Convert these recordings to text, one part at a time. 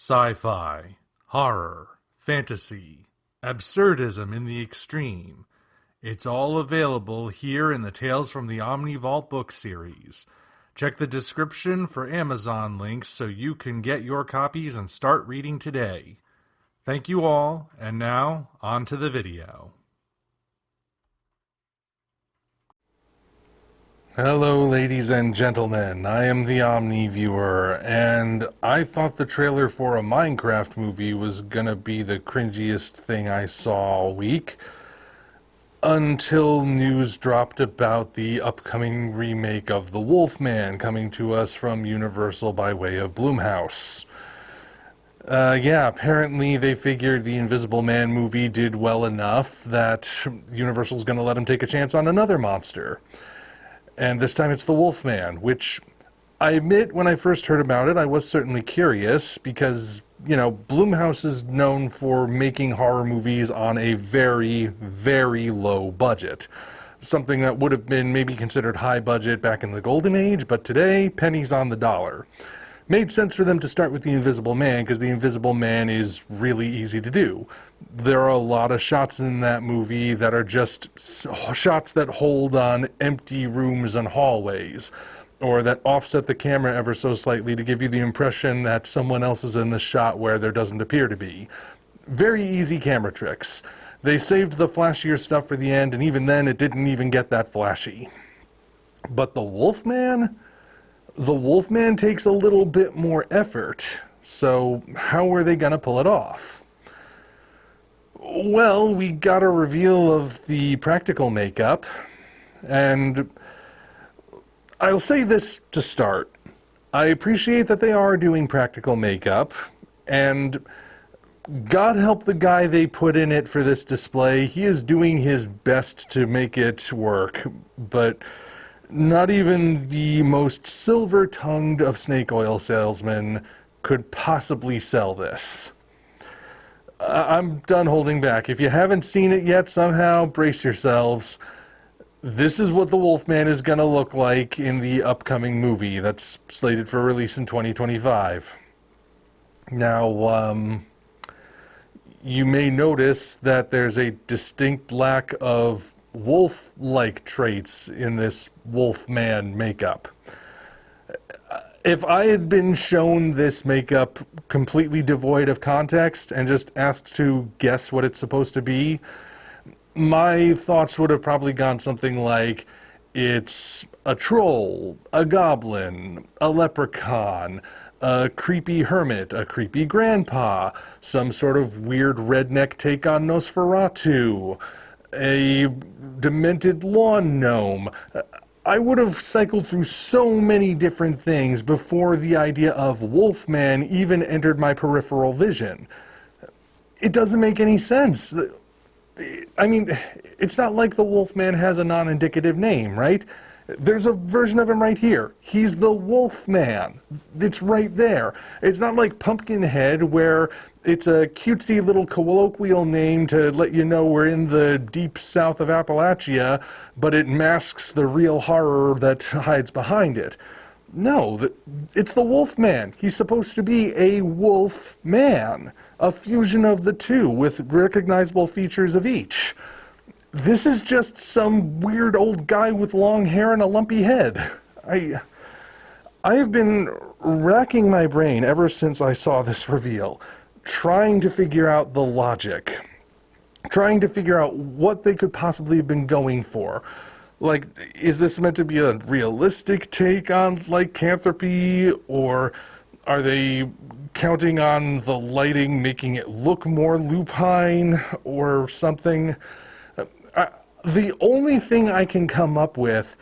Sci-fi, horror, fantasy, absurdism in the extreme. It's all available here in the Tales from the Omni Vault book series. Check the description for Amazon links so you can get your copies and start reading today. Thank you all, and now, on to the video. Hello, ladies and gentlemen. I am the Omni viewer, and I thought the trailer for a Minecraft movie was gonna be the cringiest thing I saw all week, until news dropped about the upcoming remake of The Wolfman coming to us from Universal by way of Blumhouse. Apparently they figured the Invisible Man movie did well enough that Universal's gonna let him take a chance on another monster. And this time it's the Wolfman, which I admit when I first heard about it, I was certainly curious because, Blumhouse is known for making horror movies on a very, very low budget. Something that would have been maybe considered high budget back in the golden age, but today, pennies on the dollar. Made sense for them to start with the Invisible Man because the Invisible Man is really easy to do. There are a lot of shots in that movie that are just shots that hold on empty rooms and hallways, or that offset the camera ever so slightly to give you the impression that someone else is in the shot where there doesn't appear to be. Very easy camera tricks. They saved the flashier stuff for the end, and even then it didn't even get that flashy. But the Wolfman? The Wolfman takes a little bit more effort, so how are they gonna pull it off? Well, we got a reveal of the practical makeup, and I'll say this to start. I appreciate that they are doing practical makeup, and God help the guy they put in it for this display. He is doing his best to make it work, but not even the most silver-tongued of snake oil salesmen could possibly sell this. I'm done holding back. If you haven't seen it yet, somehow brace yourselves. This is what the Wolfman is going to look like in the upcoming movie that's slated for release in 2025. Now, you may notice that there's a distinct lack of wolf-like traits in this Wolfman makeup. If I had been shown this makeup completely devoid of context and just asked to guess what it's supposed to be, my thoughts would have probably gone something like, it's a troll, a goblin, a leprechaun, a creepy hermit, a creepy grandpa, some sort of weird redneck take on Nosferatu, a demented lawn gnome. I would have cycled through so many different things before the idea of Wolfman even entered my peripheral vision. It doesn't make any sense. I mean, it's not like the Wolfman has a non-indicative name, right? There's a version of him right here. He's the Wolfman. It's right there. It's not like Pumpkinhead, where it's a cutesy little colloquial name to let you know we're in the deep south of Appalachia, but it masks the real horror that hides behind it. No, it's the Wolfman. He's supposed to be a wolf man, a fusion of the two with recognizable features of each. This is just some weird old guy with long hair and a lumpy head. I've been racking my brain ever since I saw this reveal, trying to figure out the logic, trying to figure out what they could possibly have been going for. Like, is this meant to be a realistic take on lycanthropy, or are they counting on the lighting making it look more lupine or something? The only thing I can come up with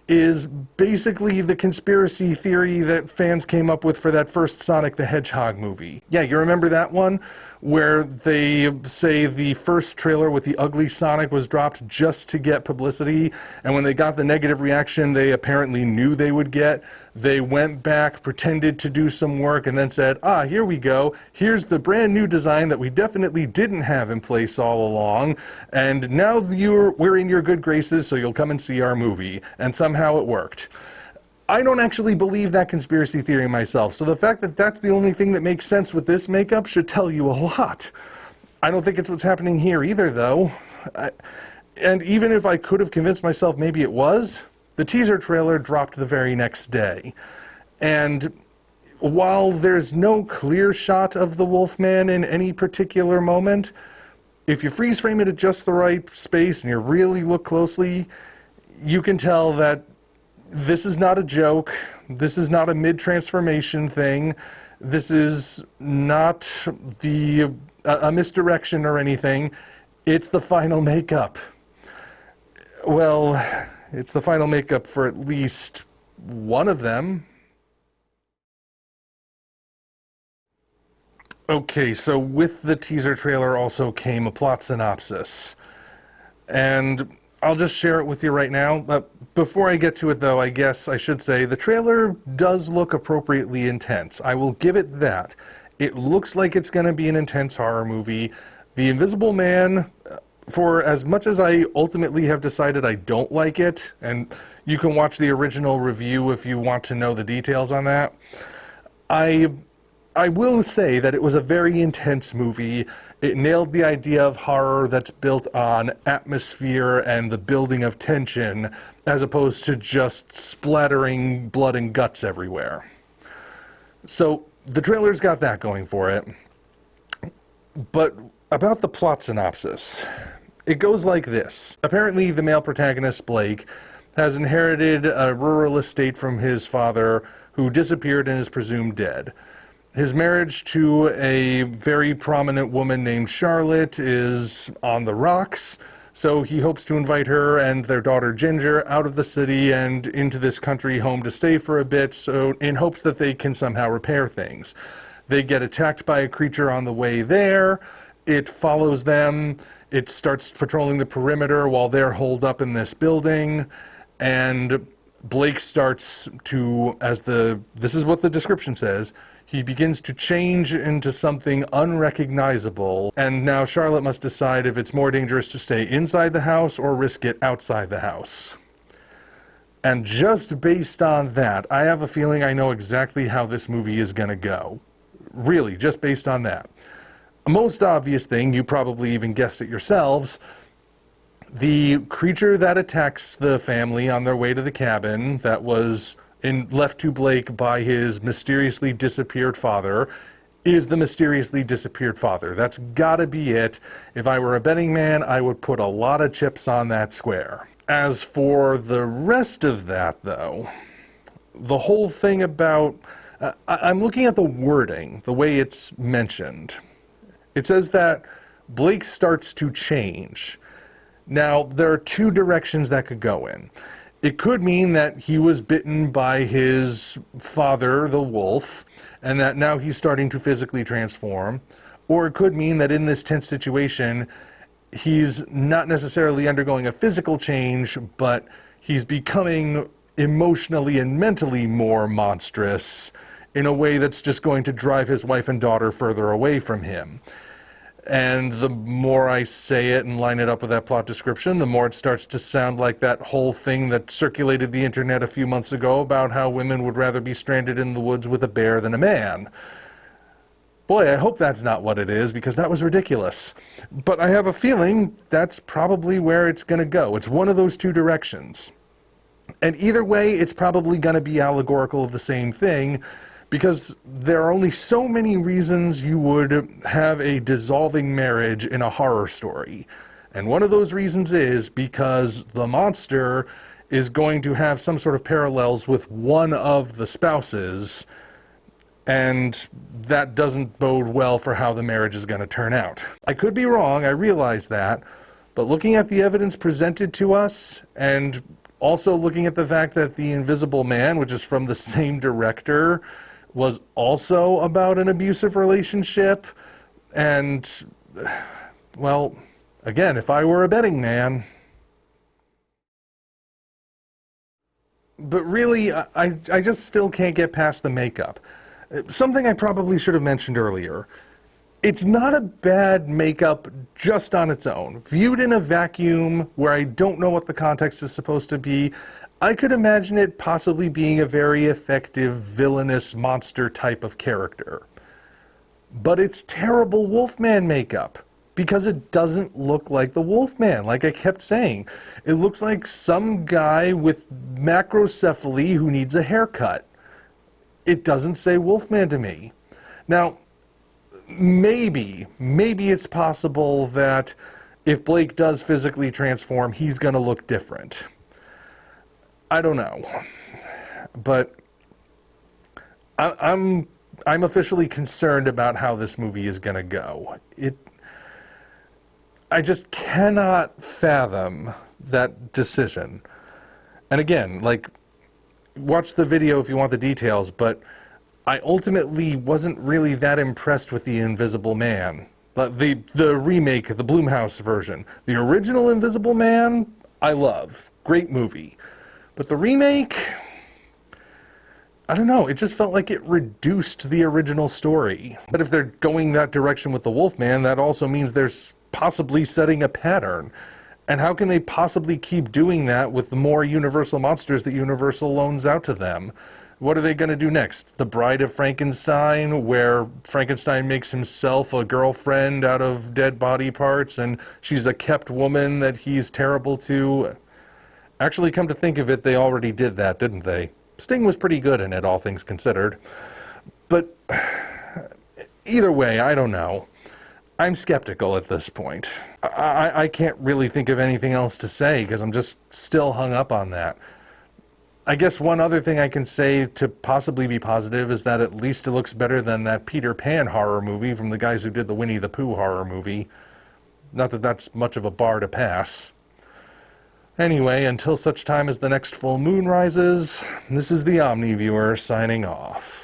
is basically the conspiracy theory that fans came up with for that first Sonic the Hedgehog movie. Yeah, you remember that one? Where they say the first trailer with the ugly Sonic was dropped just to get publicity, and when they got the negative reaction they apparently knew they would get, they went back, pretended to do some work, and then said, here we go, here's the brand new design that we definitely didn't have in place all along, and now we're in your good graces, so you'll come and see our movie. And somehow it worked. I don't actually believe that conspiracy theory myself, so the fact that that's the only thing that makes sense with this makeup should tell you a lot. I don't think it's what's happening here either, though. And even if I could have convinced myself maybe it was, the teaser trailer dropped the very next day. And while there's no clear shot of the Wolfman in any particular moment, if you freeze frame it at just the right space and you really look closely, you can tell that this is not a joke. This is not a mid-transformation thing. This is not a misdirection or anything. It's the final makeup. Well, it's the final makeup for at least one of them. Okay, so with the teaser trailer also came a plot synopsis. And I'll just share it with you right now. Before I get to it, though, I guess I should say the trailer does look appropriately intense. I will give it that. It looks like it's going to be an intense horror movie. The Invisible Man, for as much as I ultimately have decided I don't like it, and you can watch the original review if you want to know the details on that, I will say that it was a very intense movie. It nailed the idea of horror that's built on atmosphere and the building of tension, as opposed to just splattering blood and guts everywhere. So the trailer's got that going for it. But about the plot synopsis, it goes like this. Apparently the male protagonist, Blake, has inherited a rural estate from his father, who disappeared and is presumed dead. His marriage to a very prominent woman named Charlotte is on the rocks, so he hopes to invite her and their daughter Ginger out of the city and into this country home to stay for a bit, so in hopes that they can somehow repair things. They get attacked by a creature on the way there. It follows them. It starts patrolling the perimeter while they're holed up in this building, and Blake starts to, this is what the description says, he begins to change into something unrecognizable, and now Charlotte must decide if it's more dangerous to stay inside the house or risk it outside the house. And just based on that, I have a feeling I know exactly how this movie is going to go. Really, just based on that. A most obvious thing, you probably even guessed it yourselves, the creature that attacks the family on their way to the cabin that was left to Blake by his mysteriously disappeared father is the mysteriously disappeared father. That's gotta be it. If I were a betting man, I would put a lot of chips on that square. As for the rest of that, though, the whole thing about... I'm looking at the wording, the way it's mentioned. It says that Blake starts to change. Now, there are two directions that could go in. It could mean that he was bitten by his father, the wolf, and that now he's starting to physically transform. Or it could mean that in this tense situation, he's not necessarily undergoing a physical change, but he's becoming emotionally and mentally more monstrous in a way that's just going to drive his wife and daughter further away from him. And the more I say it and line it up with that plot description, the more it starts to sound like that whole thing that circulated the internet a few months ago about how women would rather be stranded in the woods with a bear than a man. Boy, I hope that's not what it is, because that was ridiculous. But I have a feeling that's probably where it's going to go. It's one of those two directions. And either way, it's probably going to be allegorical of the same thing, because there are only so many reasons you would have a dissolving marriage in a horror story. And one of those reasons is because the monster is going to have some sort of parallels with one of the spouses, and that doesn't bode well for how the marriage is going to turn out. I could be wrong, I realize that, but looking at the evidence presented to us, and also looking at the fact that The Invisible Man, which is from the same director, was also about an abusive relationship, and, well, again, if I were a betting man... But really, I just still can't get past the makeup. Something I probably should have mentioned earlier. It's not a bad makeup just on its own. Viewed in a vacuum, where I don't know what the context is supposed to be, I could imagine it possibly being a very effective villainous monster type of character. But it's terrible Wolfman makeup, because it doesn't look like the Wolfman, like I kept saying. It looks like some guy with macrocephaly who needs a haircut. It doesn't say Wolfman to me. Now, maybe it's possible that if Blake does physically transform, he's going to look different. I don't know. But I'm officially concerned about how this movie is going to go. I just cannot fathom that decision. And again, like, watch the video if you want the details, but I ultimately wasn't really that impressed with The Invisible Man. The remake, the Blumhouse version. The original Invisible Man, I love. Great movie. But the remake, I don't know, it just felt like it reduced the original story. But if they're going that direction with the Wolfman, that also means they're possibly setting a pattern. And how can they possibly keep doing that with the more Universal monsters that Universal loans out to them? What are they going to do next? The Bride of Frankenstein, where Frankenstein makes himself a girlfriend out of dead body parts, and she's a kept woman that he's terrible to? Actually, come to think of it, they already did that, didn't they? Sting was pretty good in it, all things considered. But either way, I don't know. I'm skeptical at this point. I can't really think of anything else to say because I'm just still hung up on that. I guess one other thing I can say to possibly be positive is that at least it looks better than that Peter Pan horror movie from the guys who did the Winnie the Pooh horror movie. Not that that's much of a bar to pass. Anyway, until such time as the next full moon rises, this is the Omni viewer signing off.